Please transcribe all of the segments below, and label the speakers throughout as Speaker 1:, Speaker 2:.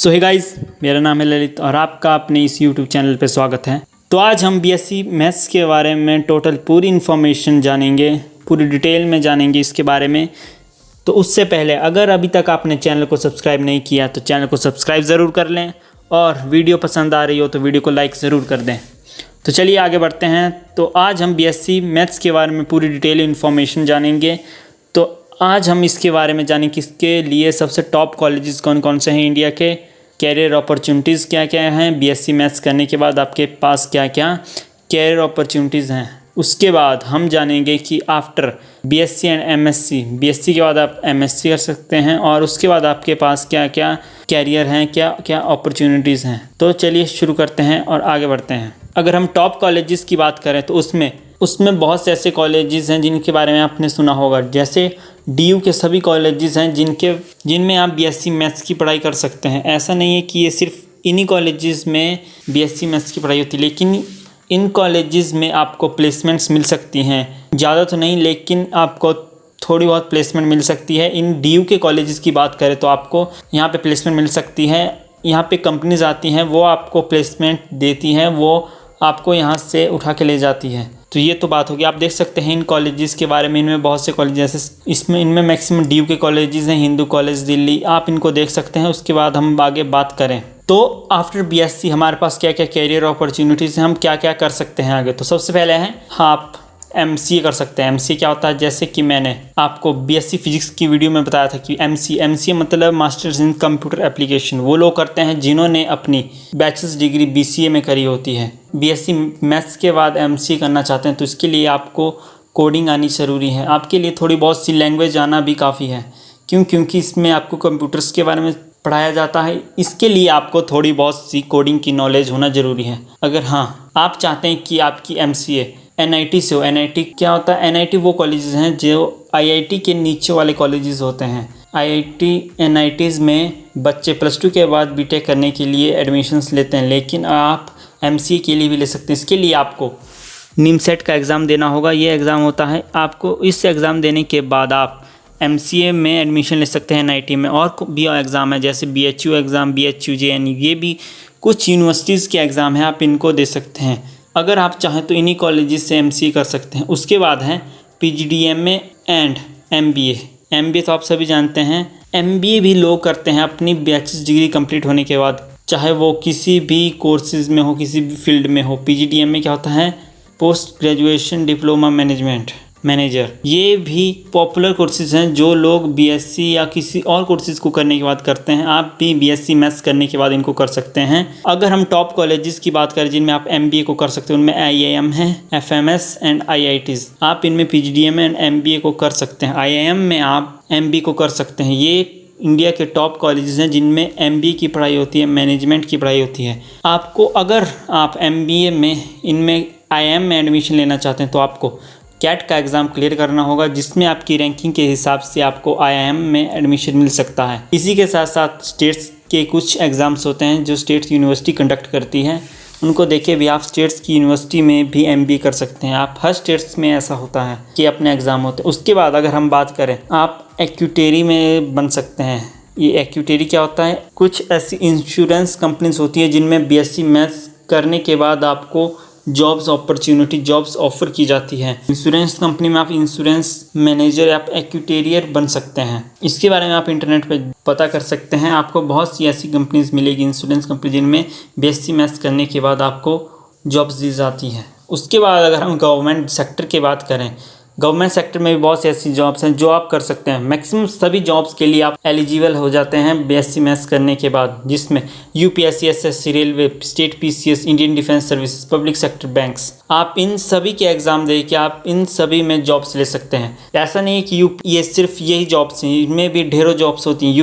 Speaker 1: सो hey guys, मेरा नाम है ललित और आपका अपने इस यूट्यूब चैनल पे स्वागत है। तो आज हम बीएससी मैथ्स के बारे में टोटल पूरी इन्फॉर्मेशन जानेंगे, पूरी डिटेल में जानेंगे इसके बारे में। तो उससे पहले अगर अभी तक आपने चैनल को सब्सक्राइब नहीं किया तो चैनल को सब्सक्राइब ज़रूर कर लें और वीडियो पसंद आ रही हो तो वीडियो को लाइक ज़रूर कर दें। तो चलिए आगे बढ़ते हैं। तो आज हम बीएससी मैथ्स के बारे में पूरी डिटेल इन्फॉर्मेशन जानेंगे। तो आज हम इसके बारे में जानेंगे कि इसके लिए सबसे टॉप कॉलेजेस कौन कौन से हैं इंडिया के, कैरियर अपॉर्चुनिटीज़ क्या क्या हैं, बीएससी मैथ्स करने के बाद आपके पास क्या क्या कैरियर अपॉर्चुनिटीज़ हैं। उसके बाद हम जानेंगे कि after BSc and MSc, BSc के बाद आप एमएससी कर सकते हैं और उसके बाद आपके पास क्या क्या कैरियर हैं, क्या क्या अपॉर्चुनिटीज़ हैं। तो चलिए शुरू करते हैं और आगे बढ़ते हैं। अगर हम टॉप कॉलेजेस की बात करें तो उसमें बहुत से ऐसे कॉलेजेस हैं जिनके बारे में आपने सुना होगा। जैसे डीयू के सभी कॉलेजेस हैं जिनमें आप बीएससी मैथ्स की पढ़ाई कर सकते हैं। ऐसा नहीं है कि ये सिर्फ इन्हीं कॉलेजेस में बीएससी मैथ्स की पढ़ाई होती है, लेकिन इन कॉलेजेस में आपको प्लेसमेंट्स मिल सकती हैं। ज़्यादा तो नहीं, लेकिन आपको थोड़ी बहुत प्लेसमेंट मिल सकती है। इन डीयू के कॉलेजेस की बात करें तो आपको यहाँ पे प्लेसमेंट मिल सकती है। यहाँ पे कंपनीज आती हैं, वो आपको प्लेसमेंट देती हैं, वो आपको यहाँ से उठा के ले जाती है। तो ये तो बात होगी। आप देख सकते हैं इन कॉलेजेस के बारे में, इनमें बहुत से कॉलेज जैसे इनमें मैक्सिमम डीयू के कॉलेजेस हैं, हिंदू कॉलेज दिल्ली, आप इनको देख सकते हैं। उसके बाद हम आगे बात करें तो आफ्टर बीएससी हमारे पास क्या क्या कैरियर अपॉर्चुनिटीज़ हैं, हम क्या क्या कर सकते हैं आगे। तो सबसे पहले है आप एमसीए कर सकते हैं। एमसीए क्या होता है, जैसे कि मैंने आपको बीएससी फिजिक्स की वीडियो में बताया था कि एमसीए मतलब मास्टर्स इन कंप्यूटर एप्लीकेशन वो लोग करते हैं जिन्होंने अपनी बैचलर्स डिग्री बीसीए में करी होती है। बीएससी मैथ्स के बाद एमसीए करना चाहते हैं तो इसके लिए आपको कोडिंग आनी ज़रूरी है। आपके लिए थोड़ी बहुत सी लैंग्वेज आना भी काफ़ी है। क्योंकि इसमें आपको कंप्यूटर्स के बारे में पढ़ाया जाता है, इसके लिए आपको थोड़ी बहुत सी कोडिंग की नॉलेज होना ज़रूरी है। अगर हाँ आप चाहते हैं कि आपकी एमसीए एनआईटी से हो। एनआईटी क्या होता है, एनआईटी वो कॉलेजेस हैं जो आईआईटी के नीचे वाले कॉलेजेस होते हैं। आईआईटी एनआईटीज़ में बच्चे +2 के बाद बीटेक करने के लिए एडमिशन्स लेते हैं, लेकिन आप एमसीए के लिए भी ले सकते हैं। इसके लिए आपको निमसेट का एग्ज़ाम देना होगा। ये एग्ज़ाम होता है, आपको इस एग्ज़ाम देने के बाद आप एमसीए में एडमिशन ले सकते हैं एनआईटी में। और भी एग्ज़ाम है जैसे बीएचयू एग्ज़ाम, बीएचयू जेएनयू, ये भी कुछ यूनिवर्सिटीज़ के एग्ज़ाम हैं, आप इनको दे सकते हैं। अगर आप चाहें तो इन्हीं कॉलेजेस से एमसीए कर सकते हैं। उसके बाद है पीजीडीएमए एंड एमबीए। एमबीए तो आप सभी जानते हैं, एमबीए भी लोग करते हैं अपनी बैचलर्स डिग्री कंप्लीट होने के बाद, चाहे वो किसी भी कोर्सेज में हो, किसी भी फील्ड में हो। पीजीडीएमए क्या होता है, पोस्ट ग्रेजुएशन डिप्लोमा मैनेजर। ये भी पॉपुलर कोर्सेज हैं जो लोग बीएससी या किसी और कोर्सेज को करने के बाद करते हैं। आप भी बीएससी मैथ्स करने के बाद इनको कर सकते हैं। अगर हम टॉप कॉलेजेस की बात करें जिनमें आप एमबीए को कर सकते हैं, उनमें आईआईएम है, एफएमएस एंड आईआईटीज़। आप इनमें पीजीडीएमए एंड एमबीए को कर सकते हैं। आईआईएम में आप एमबीए को कर सकते हैं। ये इंडिया के टॉप कॉलेजेस हैं जिनमें एमबीए की पढ़ाई होती है, मैनेजमेंट की पढ़ाई होती है। आपको अगर आप एमबीए में इनमें आईआईएम में एडमिशन लेना चाहते हैं तो आपको कैट का एग्ज़ाम क्लियर करना होगा, जिसमें आपकी रैंकिंग के हिसाब से आपको आईआईएम में एडमिशन मिल सकता है। इसी के साथ साथ स्टेट्स के कुछ एग्ज़ाम्स होते हैं जो स्टेट यूनिवर्सिटी कंडक्ट करती है, उनको देखे भी आप स्टेट्स की यूनिवर्सिटी में भी एमबीए कर सकते हैं। आप हर स्टेट्स में ऐसा होता है कि अपने एग्ज़ाम होते हैं। उसके बाद अगर हम बात करें, आप एक्यूटेरी में बन सकते हैं। ये एक्यूटेरी क्या होता है, कुछ ऐसी इंश्योरेंस कंपनीज होती है जिनमें बीएससी मैथ्स करने के बाद आपको जॉब्स ऑफ़र की जाती है। इंश्योरेंस कंपनी में आप इंश्योरेंस मैनेजर या एक्यूटेरियर बन सकते हैं। इसके बारे में आप इंटरनेट पे पता कर सकते हैं। आपको बहुत सी ऐसी कंपनीज मिलेगी, इंश्योरेंस कंपनी, जिनमें बीएससी मैथ्स करने के बाद आपको जॉब्स दी जाती हैं। उसके बाद अगर हम गवर्नमेंट सेक्टर की बात करें, गवर्नमेंट सेक्टर में भी बहुत सी ऐसी जॉब्स हैं जो आप कर सकते हैं। मैक्सिमम सभी जॉब्स के लिए आप एलिजिबल हो जाते हैं बीएससी मैथ्स करने के बाद, जिसमें UPSC, SSC, railway, state PCS, Indian defence services, public sector banks. आप इन सभी के एग्ज़ाम दे के आप इन सभी में जॉब्स ले सकते हैं। ऐसा नहीं है कि ये सिर्फ यही जॉब्स हैं, इनमें भी ढेरों जॉब्स होती हैं।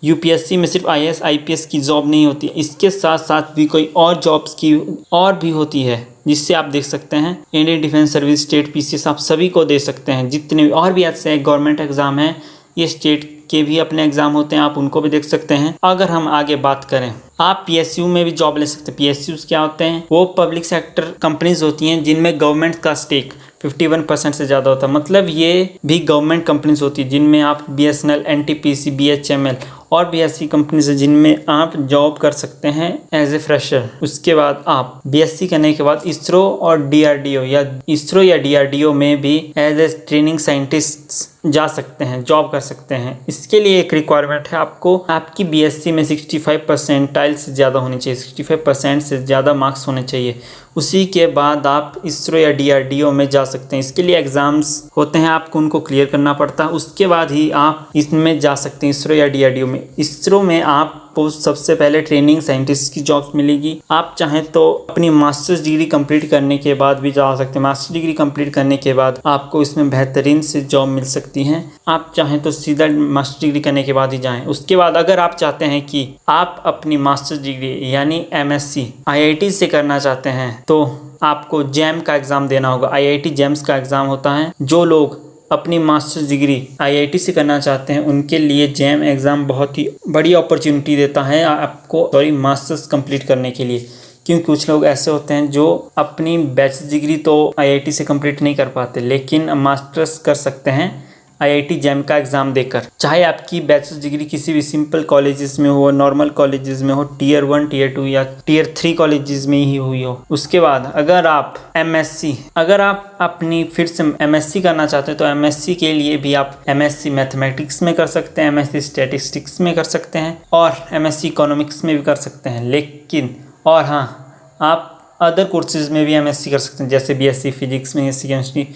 Speaker 1: यूपीएससी में सिर्फ आईएएस आईपीएस की जॉब नहीं होती, इसके साथ साथ भी कोई और जॉब्स की और भी होती है, जिससे आप देख सकते हैं Indian defence service, state PCS, आप सभी को दे सकते हैं। जितने भी और भी ऐसे गवर्नमेंट एग्ज़ाम हैं, ये स्टेट के भी अपने एग्ज़ाम होते हैं, आप उनको भी देख सकते हैं। अगर हम आगे बात करें, आप पीएसयू में भी जॉब ले सकते हैं। पीएसयूज़ क्या होते हैं, वो पब्लिक सेक्टर कंपनीज होती हैं जिनमें गवर्नमेंट का स्टेक 51% से ज़्यादा होता है। मतलब ये भी गवर्नमेंट कंपनीज होती है जिनमें आप बीएसएनएल, एनटीपीसी, बीएचएमएल और भी ऐसी कंपनीज है जिनमें आप जॉब कर सकते हैं एज ए फ्रेशर। उसके बाद आप बीएससी करने के बाद इसरो और डीआरडीओ या इसरो या डीआरडीओ में भी एज ए ट्रेनिंग साइंटिस्ट जा सकते हैं, जॉब कर सकते हैं। इसके लिए एक रिक्वायरमेंट है, आपको आपकी बीएससी में 65 परसेंटाइल से ज़्यादा होनी चाहिए, 65% से ज़्यादा मार्क्स होने चाहिए। उसी के बाद आप इसरो या डीआरडीओ में जा सकते हैं। इसके लिए एग्ज़ाम्स होते हैं, आपको उनको क्लियर करना पड़ता है। उसके बाद ही आप इसमें जा सकते हैं, इसरो या डीआरडीओ में। इसरो में आपको सबसे पहले ट्रेनिंग साइंटिस्ट की जॉब्स मिलेगी। आप चाहें तो अपनी मास्टर्स डिग्री कंप्लीट करने के बाद भी जा सकते हैं। मास्टर्स डिग्री कंप्लीट करने के बाद आपको इसमें बेहतरीन से जॉब मिल सकती है। आप चाहें तो सीधा मास्टर्स डिग्री करने के बाद ही जाएं। उसके बाद अगर आप चाहते हैं कि आप अपनी मास्टर्स डिग्री यानी एमएससी आईआईटी से करना चाहते हैं तो आपको जैम का एग्ज़ाम देना होगा। आईआईटी जेम्स का एग्ज़ाम होता है। जो लोग अपनी मास्टर्स डिग्री आईआईटी से करना चाहते हैं उनके लिए जैम एग्ज़ाम बहुत ही बड़ी अपॉर्चुनिटी देता है आपको मास्टर्स कंप्लीट करने के लिए। क्योंकि कुछ लोग ऐसे होते हैं जो अपनी बैचलर डिग्री तो आईआईटी से कंप्लीट नहीं कर पाते, लेकिन मास्टर्स कर सकते हैं आईआईटी जैम का एग्ज़ाम देकर। चाहे आपकी बैचलर डिग्री किसी भी सिंपल कॉलेजेस में हो, नॉर्मल कॉलेजेस में हो, टियर 1 टियर 2 या टियर 3 कॉलेजेस में ही हुई हो। उसके बाद अगर आप अपनी फिर से एमएससी करना चाहते हैं तो एमएससी के लिए भी आप एमएससी मैथमेटिक्स में कर सकते हैं, एमएससी स्टैटिस्टिक्स में कर सकते हैं और एमएससी इकोनॉमिक्स में भी कर सकते हैं। लेकिन और हाँ, आप अदर कोर्सेज में भी एमएससी कर सकते हैं, जैसे बीएससी फिजिक्स में, एससी केमिस्ट्री।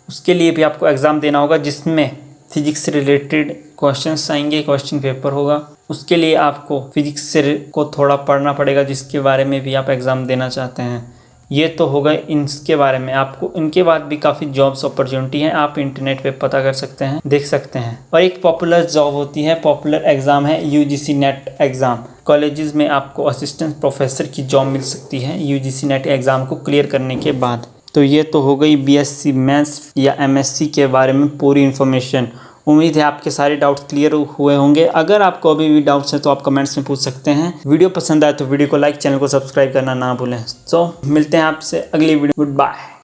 Speaker 1: उसके लिए भी आपको एग्ज़ाम देना होगा जिसमें फिजिक्स से रिलेटेड क्वेश्चंस आएंगे, क्वेश्चन पेपर होगा। उसके लिए आपको फिजिक्स से को थोड़ा पढ़ना पड़ेगा, जिसके बारे में भी आप एग्ज़ाम देना चाहते हैं। ये तो हो गए इनके बारे में। आपको इनके बाद भी काफ़ी जॉब्स अपॉर्चुनिटी हैं, आप इंटरनेट पे पता कर सकते हैं, देख सकते हैं। और एक पॉपुलर जॉब होती है, पॉपुलर एग्ज़ाम है यूजीसी नेट एग्ज़ाम। कॉलेजेस में आपको असिस्टेंट प्रोफेसर की जॉब मिल सकती है यूजीसी नेट एग्ज़ाम को क्लियर करने के बाद। तो ये तो हो गई बीएससी मैथ्स या एमएससी के बारे में पूरी इन्फॉर्मेशन। उम्मीद है आपके सारे डाउट्स क्लियर हुए होंगे। अगर आपको अभी भी डाउट्स हैं तो आप कमेंट्स में पूछ सकते हैं। वीडियो पसंद आए तो वीडियो को लाइक, चैनल को सब्सक्राइब करना ना भूलें। तो मिलते हैं आपसे अगली वीडियो। Good bye.